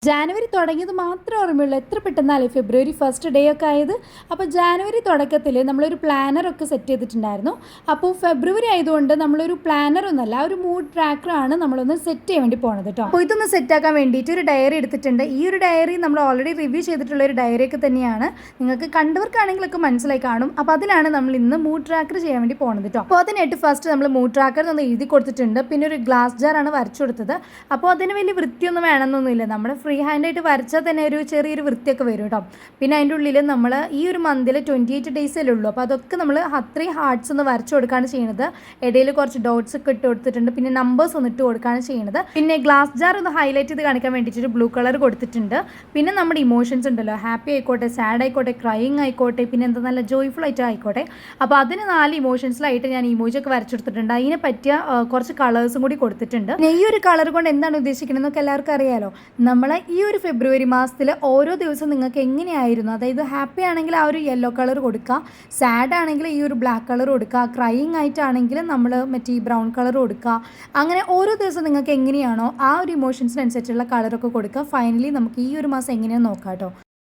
ജാനുവരി തുടങ്ങിയത് മാത്രമേ ഓർമ്മയുള്ളൂ. എത്ര പെട്ടെന്നല്ലേ ഫെബ്രുവരി ഫസ്റ്റ് ഡേ ഒക്കെ ആയത്. അപ്പോൾ ജാനുവരി തുടക്കത്തിൽ നമ്മളൊരു പ്ലാനറൊക്കെ സെറ്റ് ചെയ്തിട്ടുണ്ടായിരുന്നു. അപ്പോൾ ഫെബ്രുവരി ആയതുകൊണ്ട് നമ്മളൊരു പ്ലാനറൊന്നുമല്ല, ഒരു മൂഡ് ട്രാക്കറാണ് നമ്മളൊന്ന് സെറ്റ് ചെയ്യാൻ വേണ്ടി പോണത് കേട്ടോ. അപ്പോൾ ഇതൊന്ന് സെറ്റാക്കാൻ വേണ്ടിയിട്ട് ഒരു ഡയറി എടുത്തിട്ടുണ്ട്. ഈ ഒരു ഡയറി നമ്മൾ ഓൾറെഡി റിവ്യൂ ചെയ്തിട്ടുള്ള ഒരു ഡയറിയൊക്കെ തന്നെയാണ്. നിങ്ങൾക്ക് കണ്ടവർക്കാണെങ്കിലൊക്കെ മനസ്സിലായി കാണും. അപ്പോൾ അതിലാണ് നമ്മൾ ഇന്ന് മൂഡ് ട്രാക്കർ ചെയ്യാൻ വേണ്ടി പോണത് കേട്ടോ. അപ്പോൾ അതിനായിട്ട് ഫസ്റ്റ് നമ്മൾ മൂഡ് ട്രാക്കർ ഒന്ന് എഴുതി കൊടുത്തിട്ടുണ്ട്. പിന്നെ ഒരു ഗ്ലാസ് ജാറാണ് വരച്ചു കൊടുത്തത്. അപ്പോൾ അതിന് വലിയ വൃത്തിയൊന്നും വേണമെന്നൊന്നുമില്ല. നമ്മുടെ ഫ്രീ ഹാൻഡായിട്ട് വരച്ചാൽ തന്നെ ഒരു ചെറിയൊരു വൃത്തിയൊക്കെ വരും കേട്ടോ. പിന്നെ അതിൻ്റെ ഉള്ളിൽ നമ്മൾ ഈ ഒരു മന്തിൽ 28 ഡേയ്സല്ലേ ഉള്ളൂ. അപ്പോൾ അതൊക്കെ നമ്മൾ 3 ഹാർട്ട്സ് ഒന്ന് വരച്ചു കൊടുക്കുകയാണ് ചെയ്യുന്നത്. ഇടയിൽ കുറച്ച് ഡോട്ട്സ് ഒക്കെ ഇട്ട് കൊടുത്തിട്ടുണ്ട്. പിന്നെ നമ്പേഴ്സ് ഒന്ന് ഇട്ട് കൊടുക്കുകയാണ് ചെയ്യുന്നത്. പിന്നെ ഗ്ലാസ് ജാർ ഒന്ന് ഹൈലൈറ്റ് ചെയ്ത് കാണിക്കാൻ വേണ്ടിയിട്ട് ബ്ലൂ കളർ കൊടുത്തിട്ടുണ്ട്. പിന്നെ നമ്മുടെ ഇമോഷൻസ് ഉണ്ടല്ലോ, ഹാപ്പി ആയിക്കോട്ടെ, സാഡ് ആയിക്കോട്ടെ, ക്രൈയിങ് ആയിക്കോട്ടെ, പിന്നെ എന്താ നല്ല ജോയ്ഫുൾ ആയിട്ട് ആയിക്കോട്ടെ. അപ്പോൾ അതിന് 4 ഇമോഷൻസിലായിട്ട് ഞാൻ ഇമോജൊക്കെ വരച്ചെടുത്തിട്ടുണ്ട്. അതിനെ പറ്റിയ കുറച്ച് കളേഴ്സും കൂടി കൊടുത്തിട്ടുണ്ട്. ഈ ഒരു കളർ കൊണ്ട് എന്താണ് ഉദ്ദേശിക്കുന്നത് എന്നൊക്കെ എല്ലാവർക്കും അറിയാലോ. നമ്മളെ ഈ ഒരു ഫെബ്രുവരി മാസത്തിൽ ഓരോ ദിവസവും നിങ്ങൾക്ക് എങ്ങനെയായിരുന്നു, അതായത് ഹാപ്പി ആണെങ്കിൽ ആ ഒരു യെല്ലോ കളർ കൊടുക്കുക, സാഡ് ആണെങ്കിൽ ഈ ഒരു ബ്ലാക്ക് കളർ കൊടുക്കുക, ക്രൈയിങ് ആയിട്ടാണെങ്കിൽ നമ്മൾ മറ്റേ ഈ ബ്രൗൺ കളർ കൊടുക്കുക. അങ്ങനെ ഓരോ ദിവസം നിങ്ങൾക്ക് എങ്ങനെയാണോ ആ ഒരു ഇമോഷൻസിനനുസരിച്ചുള്ള കളറൊക്കെ കൊടുക്കുക. ഫൈനലി നമുക്ക് ഈ ഒരു മാസം എങ്ങനെയാണെന്ന് നോക്കാം കേട്ടോ.